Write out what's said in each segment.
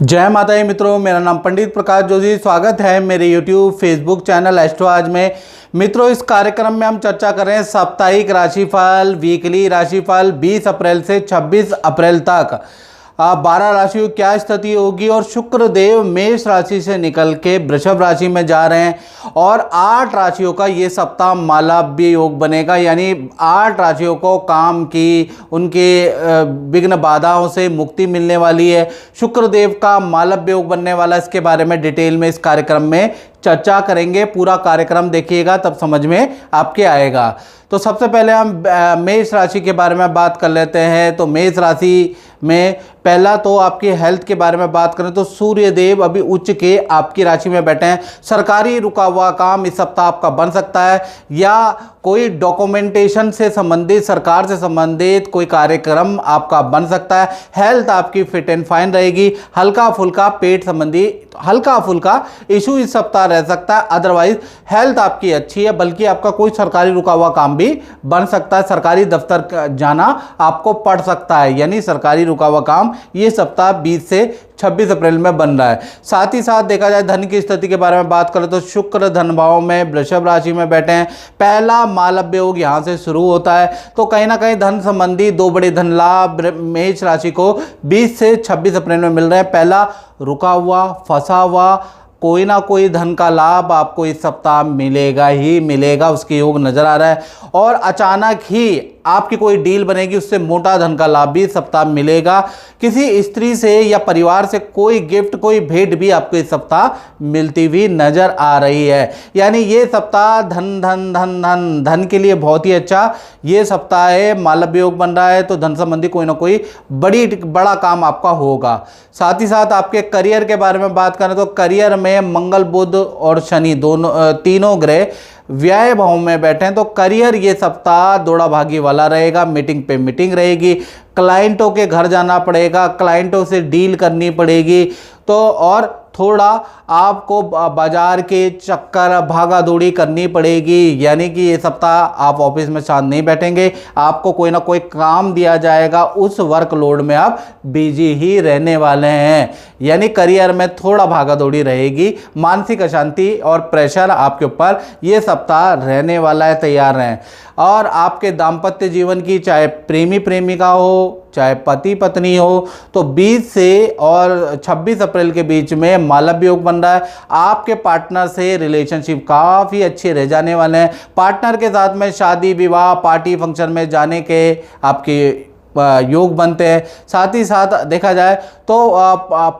जय माता दी मित्रों, मेरा नाम पंडित प्रकाश जोशी। स्वागत है मेरे YouTube फेसबुक चैनल एस्ट्रो आज में। मित्रों, इस कार्यक्रम में हम चर्चा कर रहे हैं साप्ताहिक राशिफल, वीकली राशिफल 20 अप्रैल से 26 अप्रैल तक 12 राशियों की क्या स्थिति होगी। और शुक्र देव मेष राशि से निकल के वृषभ राशि में जा रहे हैं और 8 राशियों का ये सप्ताह मालव्य योग बनेगा। यानी 8 राशियों को काम की उनके विघ्न बाधाओं से मुक्ति मिलने वाली है। शुक्र देव का मालव्य योग बनने वाला, इसके बारे में डिटेल में इस कार्यक्रम में चर्चा करेंगे। पूरा कार्यक्रम देखिएगा तब समझ में आपके आएगा। तो सबसे पहले हम मेष राशि के बारे में बात कर लेते हैं। तो मेष राशि में पहला तो आपकी हेल्थ के बारे में बात करें तो सूर्य देव अभी उच्च के आपकी राशि में बैठे हैं। सरकारी रुका हुआ काम इस सप्ताह आपका बन सकता है, या कोई डॉक्यूमेंटेशन से संबंधित, सरकार से संबंधित कोई कार्यक्रम आपका बन सकता है। हेल्थ आपकी फिट एंड फाइन रहेगी। हल्का फुल्का पेट संबंधी हल्का फुल्का इशू इस सप्ताह रह सकता है, अदरवाइज हेल्थ आपकी अच्छी है। बल्कि आपका कोई सरकारी रुका हुआ काम भी बन सकता है। सरकारी दफ्तर जाना आपको पड़ सकता है, यानी सरकारी रुका हुआ काम ये सप्ताह 20 से 26 अप्रैल में बन रहा है। साथ ही साथ देखा जाए धन की स्थिति के बारे में बात करें तो शुक्र धन भाव में वृषभ राशि में बैठे हैं। पहला मालव्य योग यहां से शुरू होता है, तो कहीं ना कहीं धन संबंधी 2 बड़े धन लाभ मेष राशि को 20 से 26 अप्रैल में मिल रहे हैं। पहला, रुका हुआ फंसा हुआ कोई ना कोई धन का लाभ आपको इस सप्ताह मिलेगा ही मिलेगा, उसके योग नजर आ रहा है। और अचानक ही आपकी कोई डील बनेगी, उससे मोटा धन का लाभ भी इस सप्ताह मिलेगा। किसी स्त्री से या परिवार से कोई गिफ्ट, कोई भेंट भी आपको इस सप्ताह मिलती हुई नजर आ रही है। यानी ये सप्ताह धन धन धन धन धन के लिए बहुत ही अच्छा ये सप्ताह है। मालव्य योग बन रहा है तो धन संबंधी कोई ना कोई बड़ा काम आपका होगा। साथ ही साथ आपके करियर के बारे में बात करें तो करियर में मंगल, बुध और शनि तीनों ग्रह व्यय भाव में बैठे हैं। तो करियर ये सप्ताह दौड़ा भागी वाला रहेगा। मीटिंग पे मीटिंग रहेगी, क्लाइंटों के घर जाना पड़ेगा, क्लाइंटों से डील करनी पड़ेगी। तो और थोड़ा आपको बाजार के चक्कर भागा दौड़ी करनी पड़ेगी। यानी कि ये सप्ताह आप ऑफिस में शांत नहीं बैठेंगे, आपको कोई ना कोई काम दिया जाएगा, उस वर्कलोड में आप बिजी ही रहने वाले हैं। यानी करियर में थोड़ा भागा दौड़ी रहेगी। मानसिक अशांति और प्रेशर आपके ऊपर ये सप्ताह रहने वाला है, तैयार रहें। और आपके दाम्पत्य जीवन की, चाहे प्रेमी प्रेमिका हो चाहे पति पत्नी हो, तो 20 से और 26 अप्रैल के बीच में मालव्य योग बन रहा है। आपके पार्टनर से रिलेशनशिप काफ़ी अच्छे रह जाने वाले हैं। पार्टनर के साथ में शादी विवाह पार्टी फंक्शन में जाने के आपके योग बनते हैं। साथ ही साथ देखा जाए तो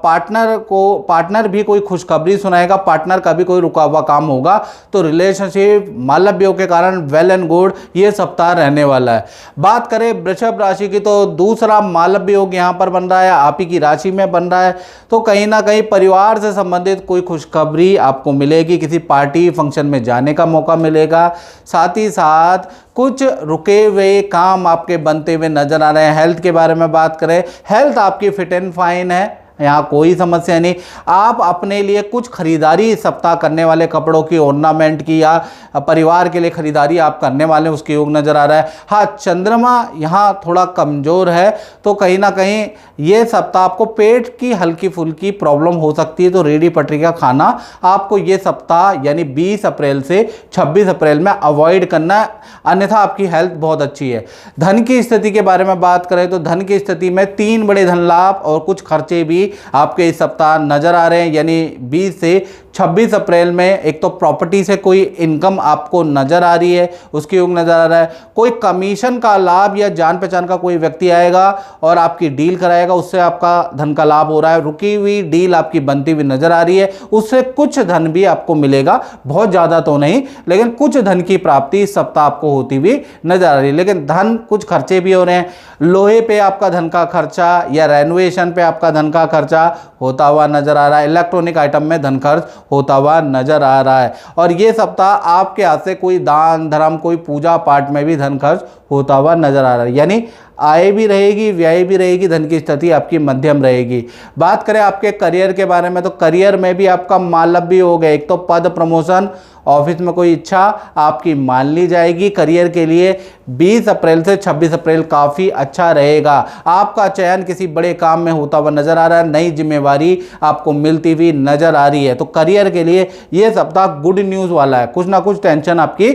पार्टनर भी कोई खुशखबरी सुनाएगा, पार्टनर का भी कोई रुका हुआ काम होगा। तो रिलेशनशिप मालव्य योग के कारण वेल एंड गुड ये सप्ताह रहने वाला है। बात करें वृषभ राशि की तो दूसरा मालव्य योग यहाँ पर बन रहा है, आप ही की राशि में बन रहा है। तो कहीं ना कहीं परिवार से संबंधित कोई खुशखबरी आपको मिलेगी, किसी पार्टी फंक्शन में जाने का मौका मिलेगा। साथ ही साथ कुछ रुके हुए काम आपके बनते हुए नजर आ रहे हैं। हेल्थ के बारे में बात करें, हेल्थ आपकी फिट एंड फाइन है, यहाँ कोई समस्या नहीं। आप अपने लिए कुछ खरीदारी इस सप्ताह करने वाले, कपड़ों की, ऑर्नामेंट की, या परिवार के लिए खरीदारी आप करने वाले, उसके योग नजर आ रहा है। हाँ, चंद्रमा यहाँ थोड़ा कमजोर है, तो कहीं ना कहीं ये सप्ताह आपको पेट की हल्की फुल्की प्रॉब्लम हो सकती है। तो रेडी पटरी का खाना आपको ये सप्ताह यानी 20 अप्रैल से 26 अप्रैल में अवॉइड करना है, अन्यथा आपकी हेल्थ बहुत अच्छी है। धन की स्थिति के बारे में बात करें तो धन की स्थिति में 3 बड़े धन लाभ और कुछ खर्चे भी आपके इस सप्ताह नजर आ रहे हैं। यानी 20 से 26 अप्रैल में एक तो प्रॉपर्टी से कोई इनकम आपको नजर आ रही है, उसके योग नजर आ रहा है। कोई कमीशन का लाभ या जान पहचान का कोई व्यक्ति आएगा और आपकी डील कराएगा, उससे आपका धन का लाभ हो रहा है। रुकी हुई डील आपकी बनती हुई नजर आ रही है, उससे कुछ धन भी आपको मिलेगा, बहुत ज़्यादा तो नहीं, लेकिन कुछ धन की प्राप्ति इस सप्ताह आपको होती हुई नजर आ रही है। लेकिन धन कुछ खर्चे भी हो रहे हैं। लोहे पे आपका धन का खर्चा या रेनोवेशन पे आपका धन का खर्चा होता हुआ नजर आ रहा है। इलेक्ट्रॉनिक आइटम में धन खर्च होता हुआ नजर आ रहा है। और ये सप्ताह आपके हाथ से कोई दान धर्म, कोई पूजा पाठ में भी धन खर्च होता हुआ नजर आ रहा है। यानी आय भी रहेगी, व्यय भी रहेगी, धन की स्थिति आपकी मध्यम रहेगी। बात करें आपके करियर के बारे में तो करियर में भी आपका मालव्य हो गया, एक तो पद प्रमोशन ऑफिस में कोई इच्छा आपकी मान ली जाएगी। करियर के लिए 20 अप्रैल से 26 अप्रैल काफ़ी अच्छा रहेगा। आपका चयन किसी बड़े काम में होता हुआ नजर आ रहा है, नई जिम्मेवारी आपको मिलती हुई नजर आ रही है। तो करियर के लिए ये सप्ताह गुड न्यूज़ वाला है, कुछ ना कुछ टेंशन आपकी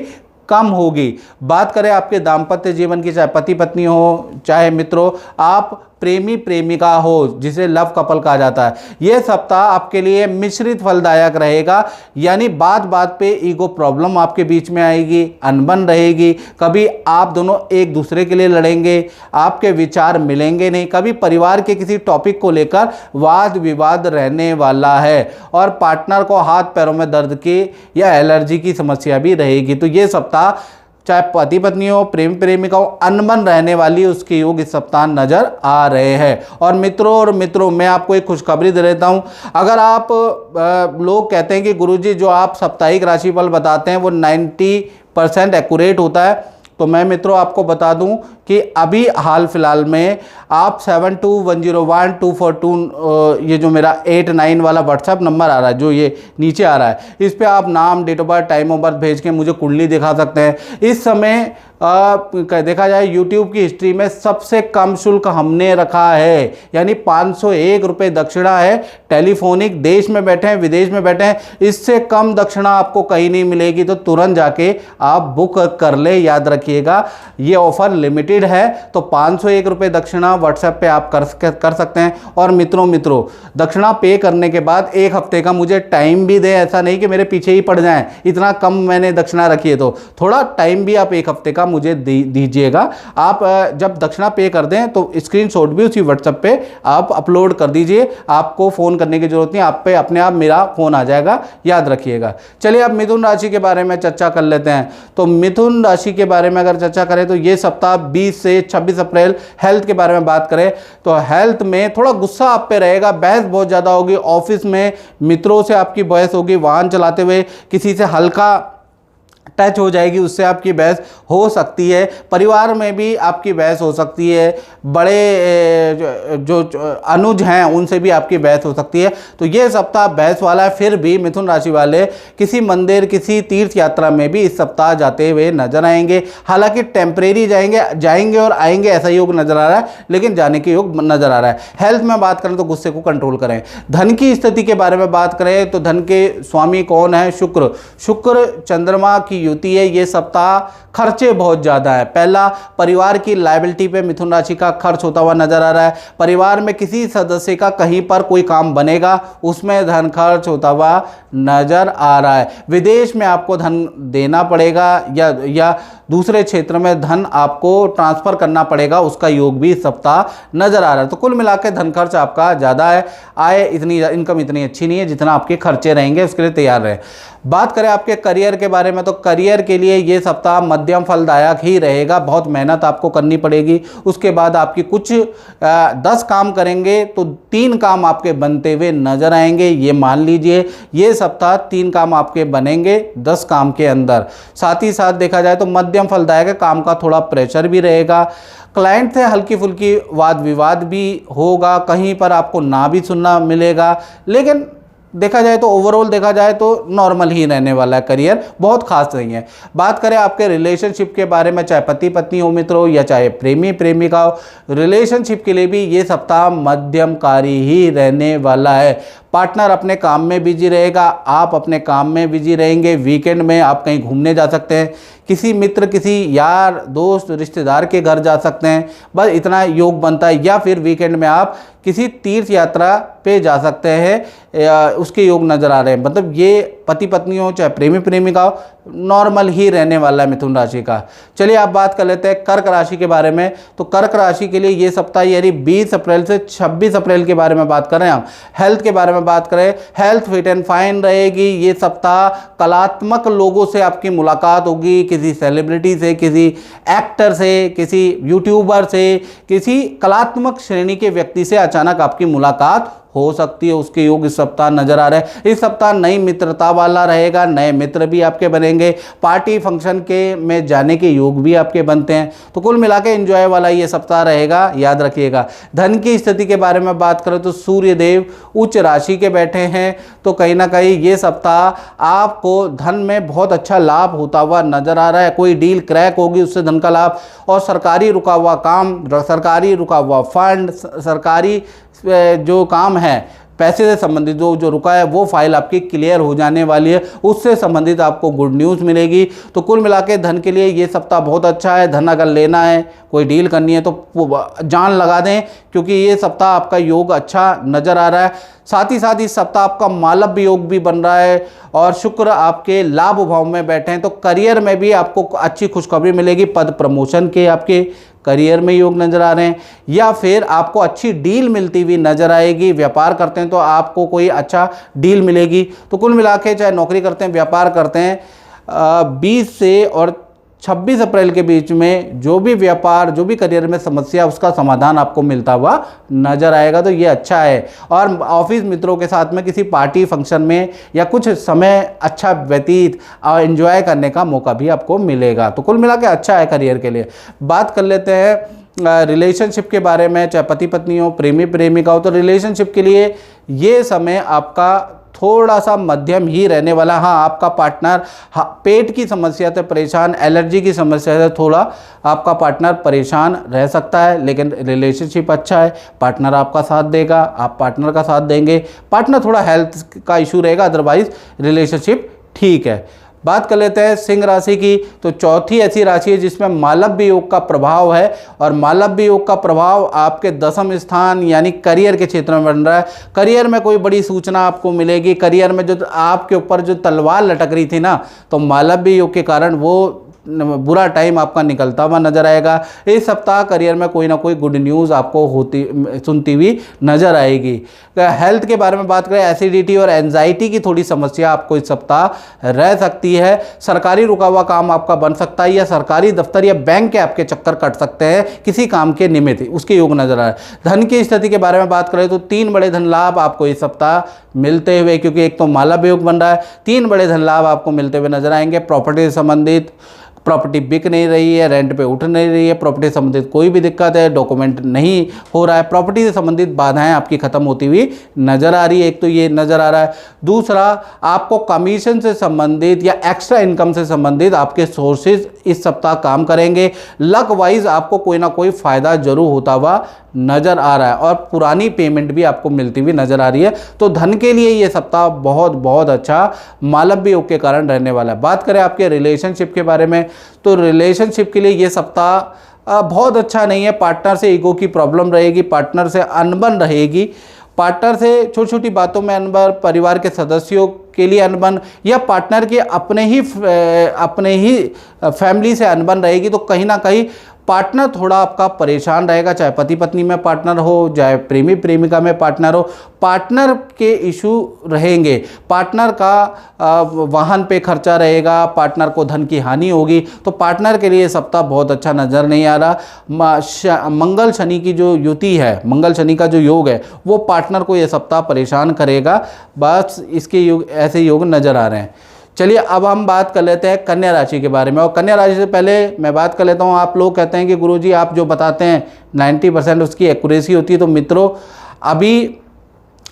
कम होगी। बात करें आपके दाम्पत्य जीवन की, चाहे पति पत्नी हो, चाहे मित्रों, आप प्रेमी प्रेमिका हो, जिसे लव कपल कहा जाता है, यह सप्ताह आपके लिए मिश्रित फलदायक रहेगा। यानी बात बात पे ईगो प्रॉब्लम आपके बीच में आएगी, अनबन रहेगी, कभी आप दोनों एक दूसरे के लिए लड़ेंगे, आपके विचार मिलेंगे नहीं, कभी परिवार के किसी टॉपिक को लेकर वाद विवाद रहने वाला है, और पार्टनर को हाथ पैरों में दर्द की या एलर्जी की समस्या भी रहेगी। तो ये सप्ताह चाहे पति पत्नी हो, प्रेम प्रेमिका हो, अनबन रहने वाली उसके योग इस सप्ताह नजर आ रहे हैं। और मित्रों मैं आपको एक खुशखबरी दे देता हूं। अगर आप लोग कहते हैं कि गुरुजी जो आप साप्ताहिक राशिफल बताते हैं वो 90% एक्यूरेट होता है, तो मैं मित्रों आपको बता दूं कि अभी हाल फिलहाल में आप 72101242 ये जो मेरा 89 वाला व्हाट्सएप नंबर आ रहा है, जो ये नीचे आ रहा है, इस पे आप नाम, date of birth, time of birth भेज के मुझे कुंडली दिखा सकते हैं। इस समय देखा जाए यूट्यूब की हिस्ट्री में सबसे कम शुल्क हमने रखा है, यानी 501 रुपये दक्षिणा है। टेलीफोनिक, देश में बैठे हैं विदेश में बैठे हैं, इससे कम दक्षिणा आपको कहीं नहीं मिलेगी। तो तुरंत जाके आप बुक कर ले, याद रखिएगा ये ऑफर लिमिटेड है। तो 501 रुपये दक्षिणा व्हाट्सएप पे आप कर सकते हैं। और मित्रों दक्षिणा पे करने के बाद 1 हफ्ते का मुझे टाइम भी दें, ऐसा नहीं कि मेरे पीछे ही पड़ जाएं, इतना कम मैंने दक्षिणा रखी है। तो थोड़ा टाइम भी आप 1 हफ्ते का मुझे दीजिएगा। आप जब दक्षिणा पे कर दें तो स्क्रीनशॉट भी उसी व्हाट्सएप पे आप अपलोड कर दीजिए, आपको फोन करने की जरूरत नहीं, आप पे अपने आप मेरा फोन आ जाएगा, याद रखिएगा। चलिए अब मिथुन राशि के बारे में चर्चा कर लेते हैं। तो मिथुन राशि के बारे में अगर चर्चा करें तो ये सप्ताह 20 से 26 अप्रैल हेल्थ के बारे में बात करें तो हेल्थ में थोड़ा गुस्सा आप पे रहेगा, बहस बहुत ज्यादा होगी, ऑफिस में मित्रों से आपकी बहस होगी, वाहन चलाते हुए किसी से हल्का टच हो जाएगी, उससे आपकी बहस हो सकती है, परिवार में भी आपकी बहस हो सकती है, बड़े जो अनुज हैं उनसे भी आपकी बहस हो सकती है। तो ये सप्ताह बहस वाला है। फिर भी मिथुन राशि वाले किसी मंदिर, किसी तीर्थ यात्रा में भी इस सप्ताह जाते हुए नजर आएंगे। हालांकि टेम्परेरी जाएंगे और आएंगे ऐसा योग नजर आ रहा है, लेकिन जाने के योग नजर आ रहा है। हेल्थ में बात करें तो गुस्से को कंट्रोल करें। धन की स्थिति के बारे में बात करें तो धन के स्वामी कौन है? शुक्र चंद्रमा की युति है। ये सप्ताह खर्चे बहुत ज्यादा है। पहला, परिवार की लायबिलिटी पे मिथुन राशि का खर्च होता हुआ नजर आ रहा है। परिवार में किसी सदस्य का कहीं पर कोई काम बनेगा, उसमें धन खर्च होता हुआ नजर आ रहा है। विदेश में आपको धन देना पड़ेगा या दूसरे क्षेत्र में धन आपको ट्रांसफर करना पड़ेगा, उसका योग भी इस सप्ताह नजर आ रहा है। तो कुल मिलाकर धन खर्च आपका ज्यादा है। इनकम इतनी अच्छी नहीं है जितना आपके खर्चे रहेंगे, उसके लिए तैयार रहे। बात करें आपके करियर के बारे में तो करियर के लिए ये सप्ताह मध्यम फलदायक ही रहेगा। बहुत मेहनत आपको करनी पड़ेगी। उसके बाद आपकी कुछ 10 काम करेंगे तो 3 काम आपके बनते हुए नजर आएंगे। ये मान लीजिए ये सप्ताह 3 काम आपके बनेंगे 10 काम के अंदर। साथ ही साथ देखा जाए तो मध्यम फलदायक है, काम का थोड़ा प्रेशर भी रहेगा। क्लाइंट से हल्की फुल्की वाद विवाद भी होगा, कहीं पर आपको ना भी सुनना मिलेगा, लेकिन देखा जाए तो ओवरऑल देखा जाए तो नॉर्मल ही रहने वाला है। करियर बहुत खास नहीं है। बात करें आपके रिलेशनशिप के बारे में, चाहे पति पत्नी हो मित्रों या चाहे प्रेमी प्रेमिका हो, रिलेशनशिप के लिए भी ये सप्ताह मध्यमकारी ही रहने वाला है। पार्टनर अपने काम में बिजी रहेगा, आप अपने काम में बिजी रहेंगे। वीकेंड में आप कहीं घूमने जा सकते हैं, किसी मित्र, किसी यार दोस्त रिश्तेदार के घर जा सकते हैं, बस इतना योग बनता है। या फिर वीकेंड में आप किसी तीर्थ यात्रा पे जा सकते हैं, उसके योग नज़र आ रहे हैं। मतलब ये पति पत्नी हो चाहे प्रेमी प्रेमिका हो, नॉर्मल ही रहने वाला है मिथुन राशि का। चलिए आप बात कर लेते हैं कर्क राशि के बारे में। तो कर्क राशि के लिए ये सप्ताह यानी 20 अप्रैल से 26 अप्रैल के बारे में बात कर रहे हैं हम। हेल्थ के बारे में बात करें, हेल्थ फिट एंड फाइन रहेगी। ये सप्ताह कलात्मक लोगों से आपकी मुलाकात होगी, किसी सेलिब्रिटी से, किसी एक्टर से, किसी यूट्यूबर से, किसी कलात्मक श्रेणी के व्यक्ति से अचानक आपकी मुलाकात हो सकती है, उसके योग इस सप्ताह नजर आ रहे हैं। इस सप्ताह नई मित्रता वाला रहेगा, नए मित्र भी आपके बनेंगे, पार्टी फंक्शन के में जाने के योग भी आपके बनते हैं। तो कुल मिला के एंजॉय वाला ये सप्ताह रहेगा, याद रखिएगा। धन की स्थिति के बारे में बात करें तो सूर्य देव उच्च राशि के बैठे हैं, तो कहीं ना कहीं ये सप्ताह आपको धन में बहुत अच्छा लाभ होता हुआ नजर आ रहा है। कोई डील क्रैक होगी, उससे धन का लाभ, और सरकारी रुका हुआ काम, सरकारी रुका हुआ फंड, सरकारी जो काम है पैसे से संबंधित जो रुका है वो फाइल आपकी क्लियर हो जाने वाली है, उससे संबंधित आपको गुड न्यूज़ मिलेगी। तो कुल मिला के धन के लिए ये सप्ताह बहुत अच्छा है। धन अगर लेना है, कोई डील करनी है तो जान लगा दें, क्योंकि ये सप्ताह आपका योग अच्छा नज़र आ रहा है। साथ ही साथ इस सप्ताह आपका मालव्य योग भी बन रहा है और शुक्र आपके लाभ भाव में बैठे हैं, तो करियर में भी आपको अच्छी खुशखबरी मिलेगी। पद प्रमोशन के आपके करियर में योग नजर आ रहे हैं, या फिर आपको अच्छी डील मिलती हुई नजर आएगी। व्यापार करते हैं तो आपको कोई अच्छा डील मिलेगी। तो कुल मिला के चाहे नौकरी करते हैं, व्यापार करते हैं, 20 से और 26 अप्रैल के बीच में जो भी व्यापार, जो भी करियर में समस्या, उसका समाधान आपको मिलता हुआ नजर आएगा। तो ये अच्छा है। और ऑफिस मित्रों के साथ में किसी पार्टी फंक्शन में या कुछ समय अच्छा व्यतीत और एंजॉय करने का मौका भी आपको मिलेगा। तो कुल मिला के अच्छा है करियर के लिए। बात कर लेते हैं रिलेशनशिप के बारे में, चाहे पति पत्नी हो, प्रेमी प्रेमिका हो, तो रिलेशनशिप के लिए ये समय आपका थोड़ा सा मध्यम ही रहने वाला। हाँ, आपका पार्टनर पेट की समस्या से परेशान, एलर्जी की समस्या से थोड़ा आपका पार्टनर परेशान रह सकता है, लेकिन रिलेशनशिप अच्छा है। पार्टनर आपका साथ देगा, आप पार्टनर का साथ देंगे। पार्टनर थोड़ा हेल्थ का इशू रहेगा, अदरवाइज रिलेशनशिप ठीक है। बात कर लेते हैं सिंह राशि की, तो चौथी ऐसी राशि है जिसमें मालव्य योग का प्रभाव है, और मालव्य योग का प्रभाव आपके 10वें स्थान यानी करियर के क्षेत्र में बन रहा है। करियर में कोई बड़ी सूचना आपको मिलेगी। करियर में जो आपके ऊपर जो तलवार लटक रही थी ना, तो मालव्य योग के कारण वो बुरा टाइम आपका निकलता हुआ नजर आएगा। इस सप्ताह करियर में कोई ना कोई गुड न्यूज़ आपको सुनती हुई नजर आएगी। हेल्थ के बारे में बात करें, एसिडिटी और एंजाइटी की थोड़ी समस्या आपको इस सप्ताह रह सकती है। सरकारी रुका हुआ काम आपका बन सकता है, या सरकारी दफ्तर या बैंक के आपके चक्कर कट सकते हैं किसी काम के निमित्त, उसके योग नजर आ रहा है। धन की स्थिति के बारे में बात करें तो 3 बड़े धन लाभ आपको इस सप्ताह मिलते हुए, क्योंकि एक तो मालव्य योग बन रहा है, 3 बड़े धन लाभ आपको मिलते हुए नजर आएंगे। प्रॉपर्टी से संबंधित, प्रॉपर्टी बिक नहीं रही है, रेंट पे उठ नहीं रही है, प्रॉपर्टी से संबंधित कोई भी दिक्कत है, डॉक्यूमेंट नहीं हो रहा है, प्रॉपर्टी से संबंधित बाधाएं आपकी खत्म होती हुई नजर आ रही है। एक तो ये नजर आ रहा है। दूसरा, आपको कमीशन से संबंधित या एक्स्ट्रा इनकम से संबंधित आपके सोर्सेज इस सप्ताह काम करेंगे। लक वाइज आपको कोई ना कोई फायदा जरूर होता हुआ नजर आ रहा है, और पुरानी पेमेंट भी आपको मिलती हुई नजर आ रही है। तो धन के लिए ये सप्ताह बहुत बहुत अच्छा मालव्य योग के कारण रहने वाला है। बात करें आपके रिलेशनशिप के बारे में, तो रिलेशनशिप के लिए ये सप्ताह बहुत अच्छा नहीं है। पार्टनर से ईगो की प्रॉब्लम रहेगी, पार्टनर से अनबन रहेगी, पार्टनर से छोटी छोटी बातों में अनबन, परिवार के सदस्यों के लिए अनबन, या पार्टनर के अपने ही फैमिली से अनबन रहेगी। तो कहीं ना कहीं पार्टनर थोड़ा आपका परेशान रहेगा, चाहे पति पत्नी में पार्टनर हो, चाहे प्रेमी प्रेमिका में पार्टनर हो। पार्टनर के इशू रहेंगे, पार्टनर का वाहन पे खर्चा रहेगा, पार्टनर को धन की हानि होगी। तो पार्टनर के लिए सप्ताह बहुत अच्छा नज़र नहीं आ रहा। मंगल शनि की जो युति है, मंगल शनि का जो योग है, वो पार्टनर को ये सप्ताह परेशान करेगा। बस इसके योग, ऐसे योग नज़र आ रहे हैं। चलिए अब हम बात कर लेते हैं कन्या राशि के बारे में। और कन्या राशि से पहले मैं बात कर लेता हूँ, आप लोग कहते हैं कि गुरुजी आप जो बताते हैं 90% उसकी एक्यूरेसी होती है। तो मित्रों, अभी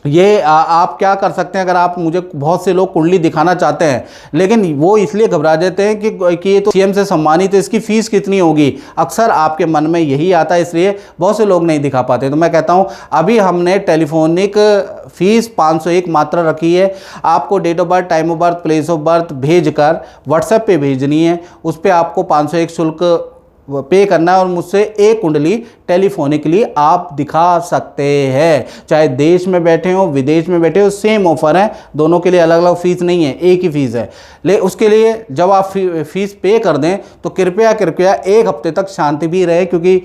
ये आप क्या कर सकते हैं, अगर आप, मुझे बहुत से लोग कुंडली दिखाना चाहते हैं, लेकिन वो इसलिए घबरा जाते हैं कि ये तो सीएम से सम्मानित है, इसकी फ़ीस कितनी होगी, अक्सर आपके मन में यही आता है, इसलिए बहुत से लोग नहीं दिखा पाते। तो मैं कहता हूँ अभी हमने टेलीफोनिक फ़ीस 501 मात्रा रखी है। आपको date of birth, time of birth, place of birth भेज कर व्हाट्सएप पे भेजनी है। उस पर आपको 501 शुल्क पे करना है, और मुझसे एक कुंडली टेलीफोनिकली आप दिखा सकते हैं। चाहे देश में बैठे हो, विदेश में बैठे हो, सेम ऑफर है, दोनों के लिए अलग अलग फ़ीस नहीं है, एक ही फ़ीस है। ले उसके लिए जब आप फ़ीस पे कर दें तो कृपया 1 हफ्ते तक शांति भी रहे, क्योंकि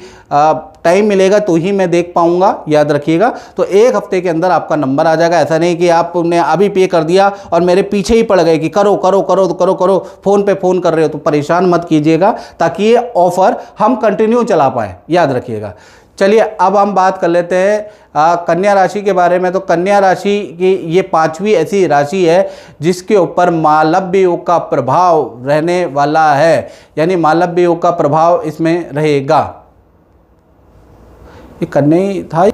टाइम मिलेगा तो ही मैं देख पाऊंगा, याद रखिएगा। तो 1 हफ्ते के अंदर आपका नंबर आ जाएगा। ऐसा नहीं कि आपने अभी पे कर दिया और मेरे पीछे ही पड़ गए कि करो करो करो करो करो, फ़ोन पे फ़ोन कर रहे हो। तो परेशान मत कीजिएगा, ताकि ये ऑफ़र हम कंटिन्यू चला पाएँ, याद रखिएगा। चलिए अब हम बात कर लेते हैं कन्या राशि के बारे में। तो कन्या राशि की ये 5वीं ऐसी राशि है जिसके ऊपर मालव्य योग का प्रभाव रहने वाला है, यानी मालव्य योग का प्रभाव इसमें रहेगा। ये कन्या ही था।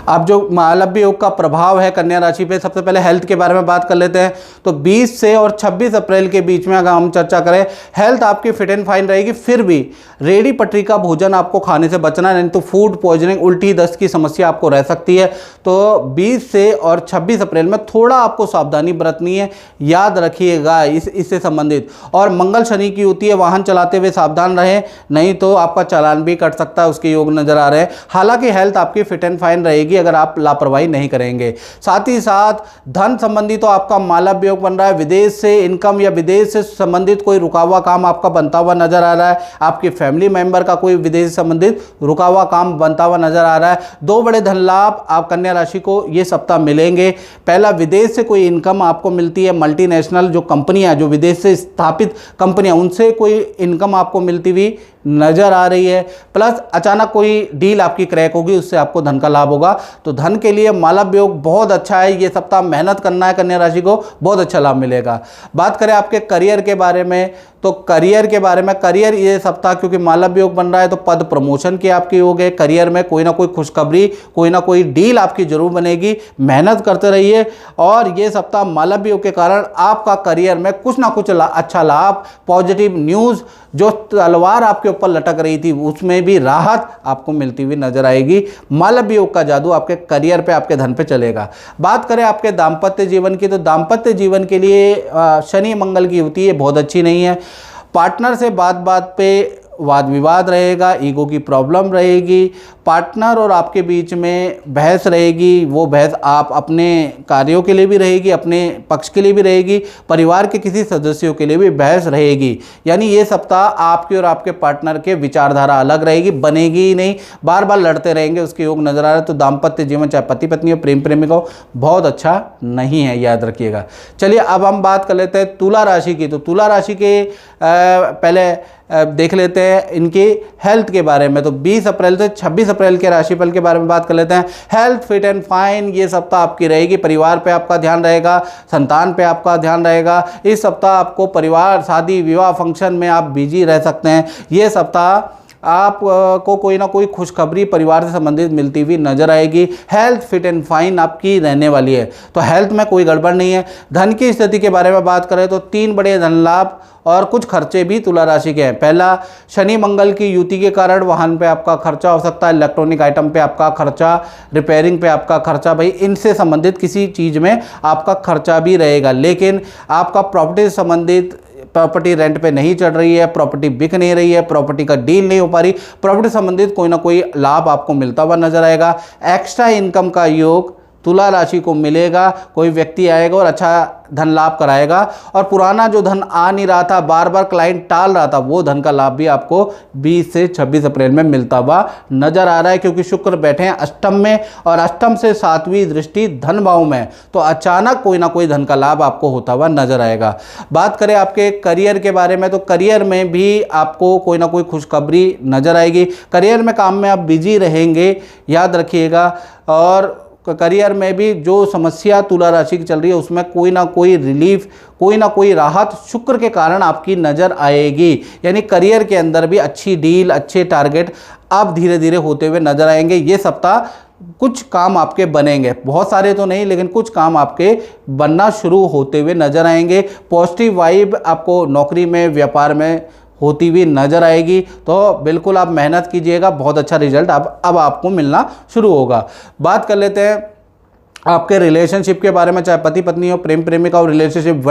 अब जो मालव्य योग का प्रभाव है कन्या राशि पे, सबसे पहले हेल्थ के बारे में बात कर लेते हैं। तो 20 से और 26 अप्रैल के बीच में अगर हम चर्चा करें, हेल्थ आपकी फिट एंड फाइन रहेगी। फिर भी रेडी पटरी का भोजन आपको खाने से बचना है, नहीं तो फूड पॉइजनिंग, उल्टी दस्त की समस्या आपको रह सकती है। तो 20 से और 26 अप्रैल में थोड़ा आपको सावधानी बरतनी है, याद रखिएगा इससे संबंधित। और मंगल शनि की होती है, वाहन चलाते हुए सावधान रहें, नहीं तो आपका चालान भी कट सकता है, उसके योग नजर आ रहे हैं। हालांकि हेल्थ आपकी फिट एंड फाइन रहेगी अगर आप लापरवाही नहीं करेंगे। साथ ही साथ धन संबंधी तो आपका मालव्य योग बन रहा है। विदेश से इनकम या विदेश से संबंधित कोई रुका हुआ काम आपका बनता हुआ नजर आ रहा है। आपके फैमिली मेंबर का कोई विदेश से संबंधित रुका हुआ काम बनता हुआ नजर आ रहा है। 2 बड़े धन लाभ आप कन्या राशि को ये सप्ताह मिलेंगे। पहला, विदेश से कोई इनकम आपको मिलती है। मल्टीनेशनल जो कंपनियां, जो विदेश से स्थापित कंपनियां, उनसे कोई इनकम आपको मिलती हुई नजर आ रही है। प्लस अचानक कोई डील आपकी क्रैक होगी, उससे आपको धन का लाभ होगा। तो धन के लिए मालव्य योग बहुत अच्छा है। ये सप्ताह मेहनत करना है कन्या राशि को, बहुत अच्छा लाभ मिलेगा। बात करें आपके करियर के बारे में, तो करियर के बारे में, करियर ये सप्ताह क्योंकि मालव्य योग बन रहा है तो पद प्रमोशन के आपके योग है। करियर में कोई ना कोई खुशखबरी, कोई ना कोई डील आपकी जरूर बनेगी। मेहनत करते रहिए और ये सप्ताह मालव्य योग के कारण आपका करियर में कुछ ना कुछ अच्छा लाभ, पॉजिटिव न्यूज़, जो तलवार आपके ऊपर लटक रही थी उसमें भी राहत आपको मिलती हुई नजर आएगी। मालव्य योग का जादू आपके करियर पे, आपके धन पे चलेगा। बात करें आपके दाम्पत्य जीवन की, तो दाम्पत्य जीवन के लिए शनि मंगल की युति है बहुत अच्छी नहीं है। पार्टनर से बात बात पे वाद विवाद रहेगा, ईगो की प्रॉब्लम रहेगी। पार्टनर और आपके बीच में बहस रहेगी। वो बहस आप अपने कार्यों के लिए भी रहेगी, अपने पक्ष के लिए भी रहेगी, परिवार के किसी सदस्यों के लिए भी बहस रहेगी। यानी ये सप्ताह आपके और आपके पार्टनर के विचारधारा अलग रहेगी, बनेगी ही नहीं, बार बार लड़ते रहेंगे, उसके योग नजर आ रहे हैं। तो दाम्पत्य जीवन चाहे पति पत्नी हो, प्रेम प्रेमिका हो, बहुत अच्छा नहीं है, याद रखिएगा। चलिए अब हम बात कर लेते हैं तुला राशि की। तो तुला राशि के पहले देख लेते हैं इनकी हेल्थ के बारे में। तो 20 अप्रैल से 26 अप्रैल के राशिफल के बारे में बात कर लेते हैं। हेल्थ फिट एंड फाइन ये सप्ताह आपकी रहेगी। परिवार पे आपका ध्यान रहेगा, संतान पे आपका ध्यान रहेगा। इस सप्ताह आपको परिवार, शादी, विवाह, फंक्शन में आप बिजी रह सकते हैं। ये सप्ताह आप को कोई ना कोई खुशखबरी परिवार से संबंधित मिलती हुई नजर आएगी। हेल्थ फिट एंड फाइन आपकी रहने वाली है, तो हेल्थ में कोई गड़बड़ नहीं है। धन की स्थिति के बारे में बात करें तो 3 बड़े धन लाभ और कुछ खर्चे भी तुला राशि के हैं। पहला, शनि मंगल की युति के कारण वाहन पे आपका खर्चा हो सकता है, इलेक्ट्रॉनिक आइटम पे आपका खर्चा, रिपेयरिंग पे आपका खर्चा, भाई इनसे संबंधित किसी चीज़ में आपका खर्चा भी रहेगा। लेकिन आपका प्रॉपर्टी से संबंधित, प्रॉपर्टी रेंट पे नहीं चढ़ रही है, प्रॉपर्टी बिक नहीं रही है, प्रॉपर्टी का डील नहीं हो पा रही, प्रॉपर्टी संबंधित कोई ना कोई लाभ आपको मिलता हुआ नजर आएगा। एक्स्ट्रा इनकम का योग तुला राशि को मिलेगा। कोई व्यक्ति आएगा और अच्छा धन लाभ कराएगा, और पुराना जो धन आ नहीं रहा था, बार बार क्लाइंट टाल रहा था, वो धन का लाभ भी आपको 20 से 26 अप्रैल में मिलता हुआ नजर आ रहा है। क्योंकि शुक्र बैठे हैं अष्टम में और अष्टम से 7वीं दृष्टि धन भाव में, तो अचानक कोई ना कोई धन का लाभ आपको होता हुआ नजर आएगा। बात करें आपके करियर के बारे में, तो करियर में भी आपको कोई ना कोई खुशखबरी नजर आएगी। करियर में, काम में आप बिजी रहेंगे, याद रखिएगा। और करियर में भी जो समस्या तुला राशि की चल रही है उसमें कोई ना कोई रिलीफ, कोई ना कोई राहत शुक्र के कारण आपकी नज़र आएगी। यानी करियर के अंदर भी अच्छी डील, अच्छे टारगेट आप धीरे धीरे होते हुए नजर आएंगे। ये सप्ताह कुछ काम आपके बनेंगे, बहुत सारे तो नहीं, लेकिन कुछ काम आपके बनना शुरू होते हुए नजर आएंगे। पॉजिटिव वाइब आपको नौकरी में, व्यापार में होती हुई नजर आएगी। तो बिल्कुल आप मेहनत कीजिएगा, बहुत अच्छा रिजल्ट अब आपको मिलना शुरू होगा। बात कर लेते हैं आपके रिलेशनशिप के बारे में, चाहे पति पत्नी हो, प्रेम प्रेमिका हो, रिलेशनशिप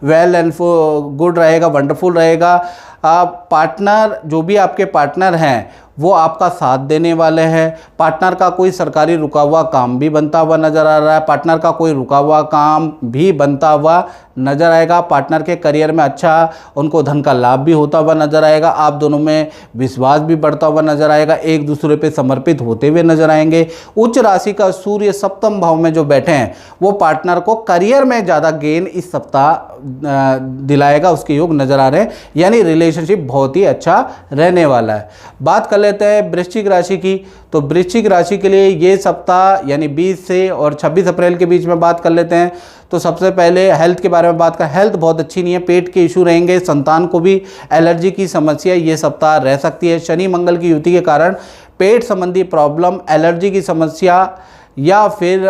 वेल एंड गुड रहेगा, वंडरफुल रहेगा। पार्टनर, जो भी आपके पार्टनर हैं वो आपका साथ देने वाले हैं। पार्टनर का कोई सरकारी रुका हुआ काम भी बनता हुआ नज़र आ रहा है, पार्टनर का कोई रुका हुआ काम भी बनता हुआ नज़र आएगा। पार्टनर के करियर में अच्छा उनको धन का लाभ भी होता हुआ नज़र आएगा। आप दोनों में विश्वास भी बढ़ता हुआ नज़र आएगा, एक दूसरे पे समर्पित होते हुए नज़र आएंगे। उच्च राशि का सूर्य सप्तम भाव में जो बैठे हैं वो पार्टनर को करियर में ज़्यादा गेन इस सप्ताह दिलाएगा, उसके योग नज़र आ रहे हैं। यानी रिलेशनशिप बहुत ही अच्छा रहने वाला है। बात कर लेते हैं वृश्चिक राशि की। तो वृश्चिक राशि के लिए ये सप्ताह यानी 20 से और 26 अप्रैल के बीच में बात कर लेते हैं। तो सबसे पहले हेल्थ के बारे में बात करें, हेल्थ बहुत अच्छी नहीं है, पेट के इशू रहेंगे, संतान को भी एलर्जी की समस्या ये सप्ताह रह सकती है। शनि मंगल की युति के कारण पेट संबंधी प्रॉब्लम, एलर्जी की समस्या या फिर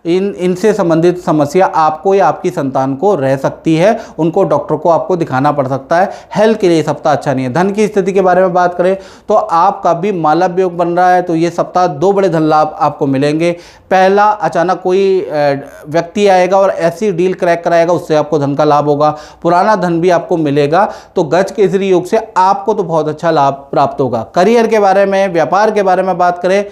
इनसे संबंधित समस्या आपको या आपकी संतान को रह सकती है, उनको डॉक्टर को आपको दिखाना पड़ सकता है। हेल्थ के लिए सप्ताह अच्छा नहीं है। धन की स्थिति के बारे में बात करें तो आपका भी मालव्य योग बन रहा है, तो ये सप्ताह 2 बड़े धन लाभ आपको मिलेंगे। पहला, अचानक कोई व्यक्ति आएगा और ऐसी डील क्रैक कराएगा, उससे आपको धन का लाभ होगा। पुराना धन भी आपको मिलेगा। तो गज केसरी योग से आपको तो बहुत अच्छा लाभ प्राप्त होगा। करियर के बारे में, व्यापार के बारे में बात करें,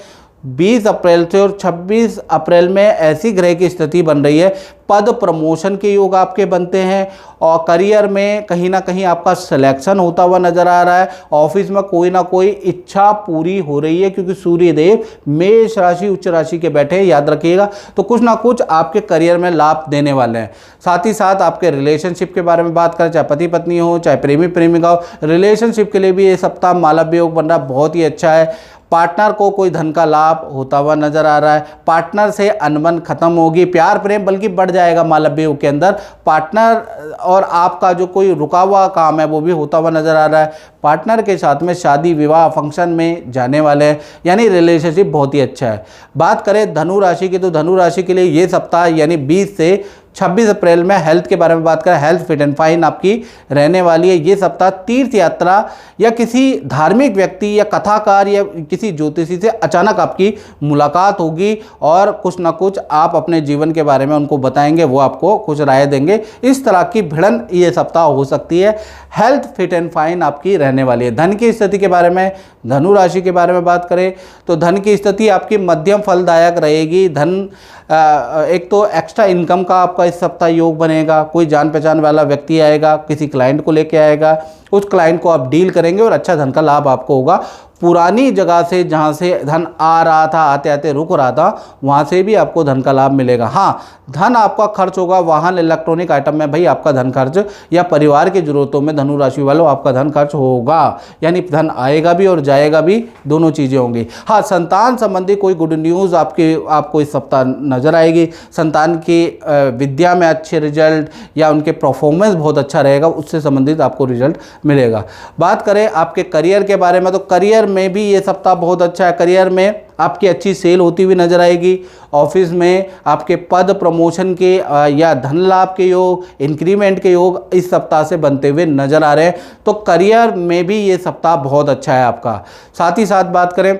20 अप्रैल से और 26 अप्रैल में ऐसी ग्रह की स्थिति बन रही है, पद प्रमोशन के योग आपके बनते हैं और करियर में कहीं ना कहीं आपका सिलेक्शन होता हुआ नजर आ रहा है। ऑफिस में कोई ना कोई इच्छा पूरी हो रही है, क्योंकि सूर्यदेव मेष राशि उच्च राशि के बैठे हैं, याद रखिएगा। तो कुछ ना कुछ आपके करियर में लाभ देने वाले हैं। साथ ही साथ आपके रिलेशनशिप के बारे में बात करें, चाहे पति पत्नी हो, चाहे प्रेमी प्रेमिका हो, रिलेशनशिप के लिए भी ये सप्ताह मालव्य योग बन रहा है, बहुत ही अच्छा है। पार्टनर को कोई धन का लाभ होता हुआ नजर आ रहा है। पार्टनर से अनबन खत्म होगी, प्यार प्रेम बल्कि बढ़ जाएगा मालव्य योग के अंदर। पार्टनर और आपका जो कोई रुका हुआ काम है वो भी होता हुआ नजर आ रहा है। पार्टनर के साथ में शादी विवाह फंक्शन में जाने वाले हैं, यानी रिलेशनशिप बहुत ही अच्छा है। बात करें धनु राशि की, तो धनु राशि के लिए ये सप्ताह यानी 20 से 26 अप्रैल में हेल्थ के बारे में बात करें, हेल्थ फिट एंड फाइन आपकी रहने वाली है। ये सप्ताह तीर्थ यात्रा या किसी धार्मिक व्यक्ति या कथाकार या किसी ज्योतिषी से अचानक आपकी मुलाकात होगी और कुछ ना कुछ आप अपने जीवन के बारे में उनको बताएंगे, वो आपको कुछ राय देंगे। इस तरह की भिड़न ये सप्ताह हो सकती है। हेल्थ फिट एंड फाइन आपकी रहने वाली है। धन की स्थिति के बारे में, धनु राशि के बारे में बात करें तो धन की स्थिति आपकी मध्यम फलदायक रहेगी। धन एक तो एक्स्ट्रा इनकम का आपका इस सप्ताह योग बनेगा। कोई जान पहचान वाला व्यक्ति आएगा, किसी क्लाइंट को लेके आएगा, उस क्लाइंट को आप डील करेंगे और अच्छा धन का लाभ आपको होगा। पुरानी जगह से जहाँ से धन आ रहा था, आते आते रुक रहा था, वहाँ से भी आपको धन का लाभ मिलेगा। हाँ, धन आपका खर्च होगा वाहन इलेक्ट्रॉनिक आइटम में, भाई आपका धन खर्च या परिवार की जरूरतों में धनु राशि वालों आपका धन खर्च होगा, यानी धन आएगा भी और जाएगा भी, दोनों चीज़ें होंगी। हाँ, संतान संबंधी कोई गुड न्यूज़ आपको इस सप्ताह नजर आएगी। संतान की विद्या में अच्छे रिजल्ट या उनके परफॉर्मेंस बहुत अच्छा रहेगा, उससे संबंधित आपको रिजल्ट मिलेगा। बात करें आपके करियर के बारे में, तो करियर में भी ये सप्ताह बहुत अच्छा है। करियर में आपकी अच्छी सेल होती हुई नजर आएगी। ऑफिस में आपके पद प्रमोशन के या धन लाभ के योग, इंक्रीमेंट के योग इस सप्ताह से बनते हुए नजर आ रहे हैं। तो करियर में भी ये सप्ताह बहुत अच्छा है आपका। साथ ही साथ बात करें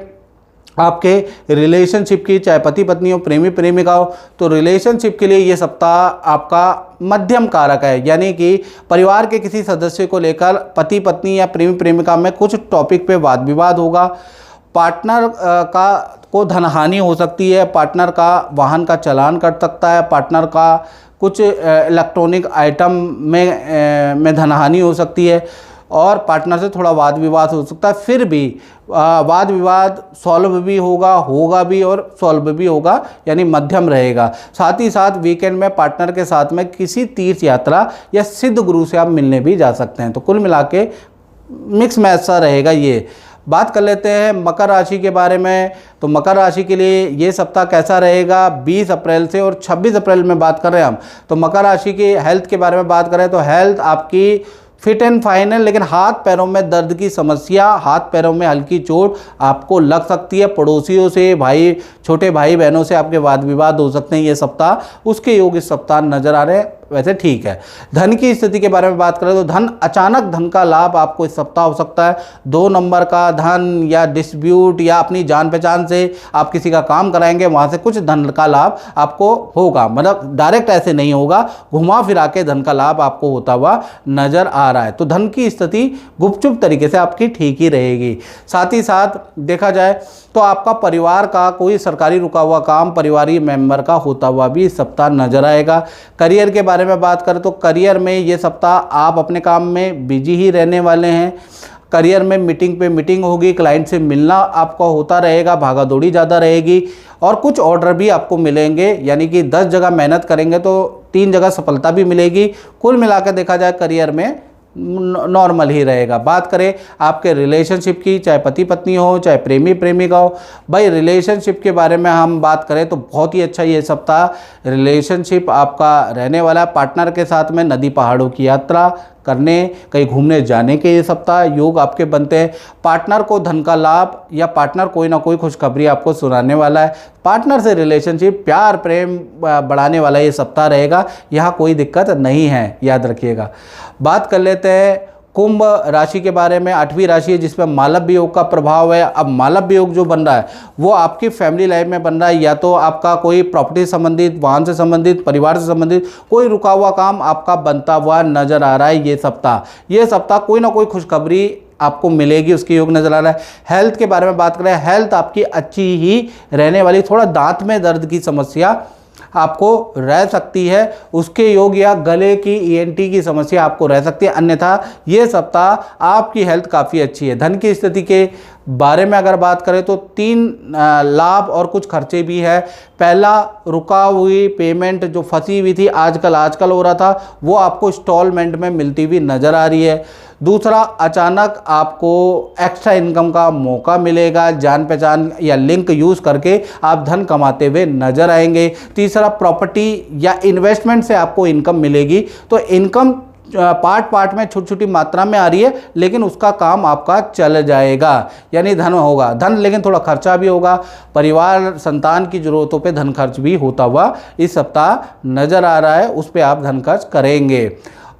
आपके रिलेशनशिप की, चाहे पति पत्नी हो, प्रेमी प्रेमिका हो, तो रिलेशनशिप के लिए ये सप्ताह आपका मध्यम कारक है, यानी कि परिवार के किसी सदस्य को लेकर पति पत्नी या प्रेमी प्रेमिका में कुछ टॉपिक पे वाद विवाद होगा। पार्टनर को धनहानि हो सकती है, पार्टनर का वाहन का चालान कट सकता है, पार्टनर का कुछ इलेक्ट्रॉनिक आइटम में धनहानि हो सकती है और पार्टनर से थोड़ा वाद विवाद हो सकता है। फिर भी वाद विवाद सॉल्व भी होगा भी और सॉल्व भी होगा, यानी मध्यम रहेगा। साथ ही साथ वीकेंड में पार्टनर के साथ में किसी तीर्थ यात्रा या सिद्ध गुरु से आप मिलने भी जा सकते हैं। तो कुल मिला के मिक्स मैच सा रहेगा ये। बात कर लेते हैं मकर राशि के बारे में। तो मकर राशि के लिए ये सप्ताह कैसा रहेगा 20 अप्रैल से और 26 अप्रैल में बात कर रहे हैं हम। तो मकर राशि की हेल्थ के बारे में बात करें तो हेल्थ आपकी फिट एंड फाइन है, लेकिन हाथ पैरों में दर्द की समस्या, हाथ पैरों में हल्की चोट आपको लग सकती है। पड़ोसियों से, छोटे भाई बहनों से आपके वाद विवाद हो सकते हैं ये सप्ताह, उसके योग इस सप्ताह नजर आ रहे हैं। वैसे ठीक है। धन की स्थिति के बारे में बात करें तो अचानक धन का लाभ आपको इस सप्ताह हो सकता है। 2 नंबर का धन या डिस्प्यूट या अपनी जान पहचान से आप किसी का काम कराएंगे, वहाँ से कुछ धन का लाभ आपको होगा। मतलब डायरेक्ट ऐसे नहीं होगा, घुमा फिरा के धन का लाभ आपको होता हुआ नजर आ रहा है। तो धन की स्थिति गुपचुप तरीके से आपकी ठीक ही रहेगी। साथ ही साथ देखा जाए तो आपका परिवार का कोई सरकारी रुका हुआ काम परिवारी मेंबर का होता हुआ भी इस सप्ताह नजर आएगा। करियर के बारे में बात करें तो करियर में ये सप्ताह आप अपने काम में बिजी ही रहने वाले हैं। करियर में मीटिंग पे मीटिंग होगी, क्लाइंट से मिलना आपका होता रहेगा, भागा दौड़ी ज़्यादा रहेगी और कुछ ऑर्डर भी आपको मिलेंगे, यानी कि 10 जगह मेहनत करेंगे तो 3 जगह सफलता भी मिलेगी। कुल मिलाकर देखा जाए करियर में नॉर्मल ही रहेगा। बात करें आपके रिलेशनशिप की, चाहे पति पत्नी हो, चाहे प्रेमी प्रेमिका हो, भाई रिलेशनशिप के बारे में हम बात करें तो बहुत ही अच्छा ये सप्ताह रिलेशनशिप आपका रहने वाला है। पार्टनर के साथ में नदी पहाड़ों की यात्रा करने, कहीं घूमने जाने के ये सप्ताह योग आपके बनते हैं। पार्टनर को धन का लाभ या पार्टनर कोई ना कोई खुशखबरी आपको सुनाने वाला है। पार्टनर से रिलेशनशिप, प्यार प्रेम बढ़ाने वाला ये सप्ताह रहेगा, यहाँ कोई दिक्कत नहीं है, याद रखिएगा। बात कर लेते हैं कुंभ राशि के बारे में। 8वीं राशि है जिसमें मालव्य योग का प्रभाव है। अब मालव्य योग जो बन रहा है वो आपकी फैमिली लाइफ में बन रहा है, या तो आपका कोई प्रॉपर्टी से संबंधित, वाहन से संबंधित, परिवार से संबंधित कोई रुका हुआ काम आपका बनता हुआ नजर आ रहा है। ये सप्ताह कोई ना कोई खुशखबरी आपको मिलेगी, उसकी योग नजर आ रहा है। हेल्थ के बारे में बात करें, हेल्थ आपकी अच्छी ही रहने वाली। थोड़ा दांत में दर्द की समस्या आपको रह सकती है, उसके योग, या गले की ईएनटी की समस्या आपको रह सकती है। अन्यथा ये सप्ताह आपकी हेल्थ काफ़ी अच्छी है। धन की स्थिति के बारे में अगर बात करें तो 3 लाभ और कुछ खर्चे भी है। पहला, रुका हुई पेमेंट जो फंसी हुई थी, आजकल हो रहा था, वो आपको इंस्टॉलमेंट में मिलती हुई नज़र आ रही है। दूसरा, अचानक आपको एक्स्ट्रा इनकम का मौका मिलेगा, जान पहचान या लिंक यूज़ करके आप धन कमाते हुए नजर आएंगे। तीसरा, प्रॉपर्टी या इन्वेस्टमेंट से आपको इनकम मिलेगी। तो इनकम पार्ट में छोटी छोटी मात्रा में आ रही है, लेकिन उसका काम आपका चल जाएगा, यानी धन होगा। धन, लेकिन थोड़ा खर्चा भी होगा। परिवार संतान की ज़रूरतों पे धन खर्च भी होता हुआ इस सप्ताह नज़र आ रहा है, उस पर आप धन खर्च करेंगे।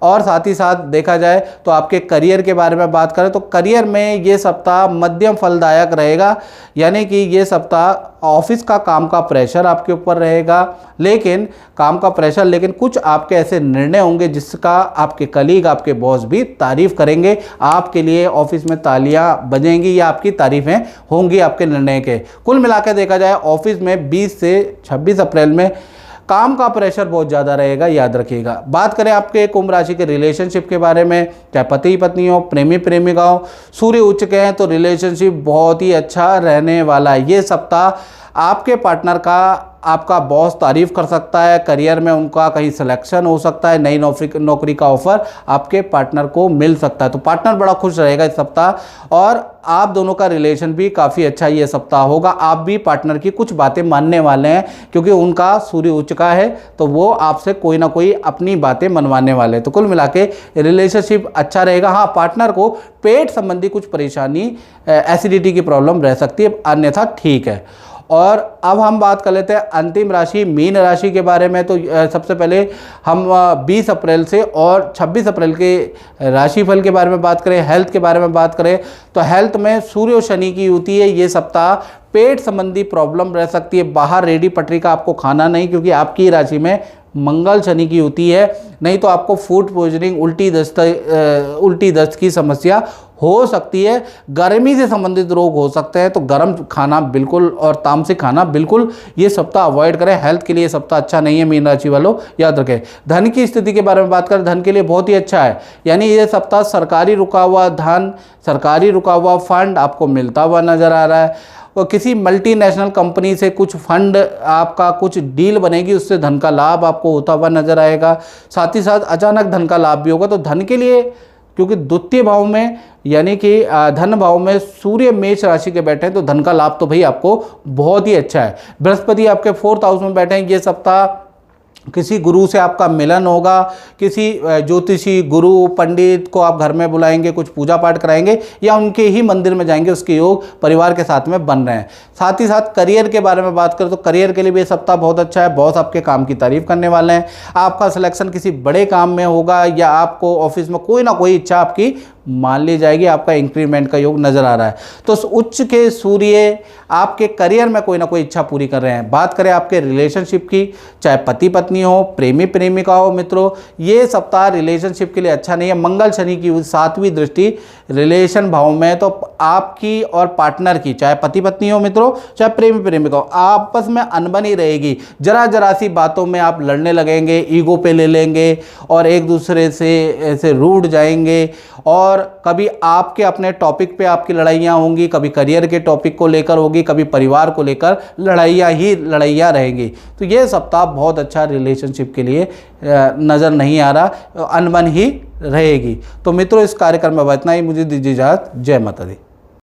और साथ ही साथ देखा जाए तो आपके करियर के बारे में बात करें तो करियर में ये सप्ताह मध्यम फलदायक रहेगा, यानी कि ये सप्ताह ऑफिस का काम का प्रेशर आपके ऊपर रहेगा, लेकिन कुछ आपके ऐसे निर्णय होंगे जिसका आपके कलीग, आपके बॉस भी तारीफ करेंगे। आपके लिए ऑफिस में तालियां बजेंगी या आपकी तारीफें होंगी आपके निर्णय के। कुल मिलाकर देखा जाए ऑफिस में 20 से 26 अप्रैल में काम का प्रेशर बहुत ज़्यादा रहेगा, याद रखिएगा। बात करें आपके कुंभ राशि के रिलेशनशिप के बारे में, चाहे पति पत्नी हो, प्रेमी प्रेमिका हो, सूर्य उच्च के हैं तो रिलेशनशिप बहुत ही अच्छा रहने वाला है। ये सप्ताह आपके पार्टनर का आपका बॉस तारीफ कर सकता है, करियर में उनका कहीं सिलेक्शन हो सकता है, नई नौकरी का ऑफर आपके पार्टनर को मिल सकता है। तो पार्टनर बड़ा खुश रहेगा इस सप्ताह, और आप दोनों का रिलेशन भी काफ़ी अच्छा ये सप्ताह होगा। आप भी पार्टनर की कुछ बातें मानने वाले हैं, क्योंकि उनका सूर्य उच्च का है तो वो आपसे कोई ना कोई अपनी बातें मनवाने वाले हैं। तो कुल मिला के रिलेशनशिप अच्छा रहेगा। हाँ, पार्टनर को पेट संबंधी कुछ परेशानी, एसिडिटी की प्रॉब्लम रह सकती है, अन्यथा ठीक है। और अब हम बात कर लेते हैं अंतिम राशि मीन राशि के बारे में। तो सबसे पहले हम 20 अप्रैल से और 26 अप्रैल के राशिफल के बारे में बात करें, हेल्थ के बारे में बात करें तो हेल्थ में सूर्य और शनि की युति है। ये सप्ताह पेट संबंधी प्रॉब्लम रह सकती है। बाहर रेडी पटरी का आपको खाना नहीं, क्योंकि आपकी राशि में मंगल शनि की युति है। नहीं तो आपको फूड पॉइजनिंग, उल्टी दस्त की समस्या हो सकती है। गर्मी से संबंधित रोग हो सकते हैं, तो गर्म खाना बिल्कुल और तामसिक खाना बिल्कुल ये सप्ताह अवॉइड करें। हेल्थ के लिए सप्ताह अच्छा नहीं है मीन राशि वालों, याद रखें। धन की स्थिति के बारे में बात करें, धन के लिए बहुत ही अच्छा है, यानी ये सप्ताह सरकारी रुका हुआ धन, सरकारी रुका हुआ फंड आपको मिलता हुआ नजर आ रहा है। और किसी मल्टीनेशनल कंपनी से कुछ फंड, आपका कुछ डील बनेगी, उससे धन का लाभ आपको होता हुआ नजर आएगा। साथ ही साथ अचानक धन का लाभ भी होगा। तो धन के लिए, क्योंकि द्वितीय भाव में यानी कि धन भाव में सूर्य मेष राशि के बैठे हैं, तो धन का लाभ तो भाई आपको बहुत ही अच्छा है। बृहस्पति आपके 4th हाउस में बैठे हैं। ये सप्ताह किसी गुरु से आपका मिलन होगा, किसी ज्योतिषी गुरु पंडित को आप घर में बुलाएंगे, कुछ पूजा पाठ कराएंगे या उनके ही मंदिर में जाएंगे, उसके योग परिवार के साथ में बन रहे हैं। साथ ही साथ करियर के बारे में बात करें तो करियर के लिए भी ये सप्ताह बहुत अच्छा है। बॉस आपके काम की तारीफ करने वाले हैं। आपका सिलेक्शन किसी बड़े काम में होगा, या आपको ऑफिस में कोई ना कोई इच्छा आपकी मान ली जाएगी। आपका इंक्रीमेंट का योग नजर आ रहा है। तो उच्च के सूर्य आपके करियर में कोई ना कोई इच्छा पूरी कर रहे हैं। बात करें आपके रिलेशनशिप की, चाहे पति पत्नी हो, प्रेमी प्रेमिका हो, मित्रों, ये सप्ताह रिलेशनशिप के लिए अच्छा नहीं है। मंगल शनि की 7वीं दृष्टि रिलेशन भाव में, तो आपकी और पार्टनर की, चाहे पति पत्नी हो मित्रों, चाहे प्रेमी प्रेमिका हो, आपस में अनबनी रहेगी। जरा सी बातों में आप लड़ने लगेंगे, ईगो पे ले लेंगे और एक दूसरे से ऐसे रूठ जाएंगे, और और कभी आपके अपने टॉपिक पे आपकी लड़ाइयाँ होंगी, कभी करियर के टॉपिक को लेकर होगी, कभी परिवार को लेकर लड़ाइयाँ रहेंगी। तो ये सप्ताह बहुत अच्छा रिलेशनशिप के लिए नज़र नहीं आ रहा, अनबन ही रहेगी। तो मित्रों, इस कार्यक्रम में इतना ही। मुझे दीजिए इजाज़त। जय माता दी।